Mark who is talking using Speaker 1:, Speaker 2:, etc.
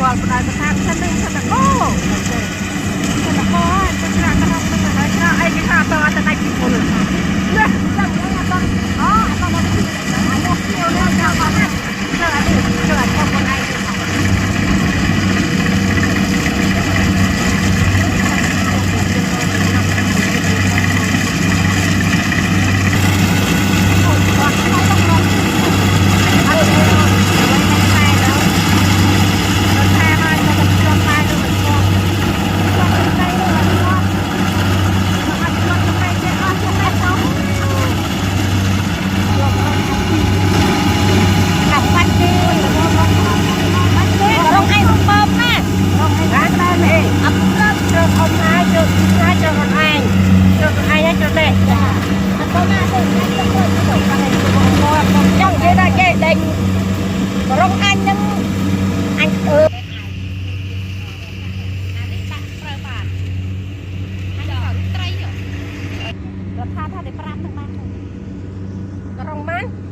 Speaker 1: គាត់បដៅទៅខាងសិននឹងសិនតកោសិនតកោទៅក្រាក់ក្រំទៅហើយក្រាក់អីគេថាតើតែណៃពីពុលណាចាំអត់ដល់អូអត់ដល់អានោះខ្ញុំនៅចាំអត់ណាចូលអត់ចូលអត់ផងខ្លួនឯងថាតែ5ទៅបានក្រុងម៉ាន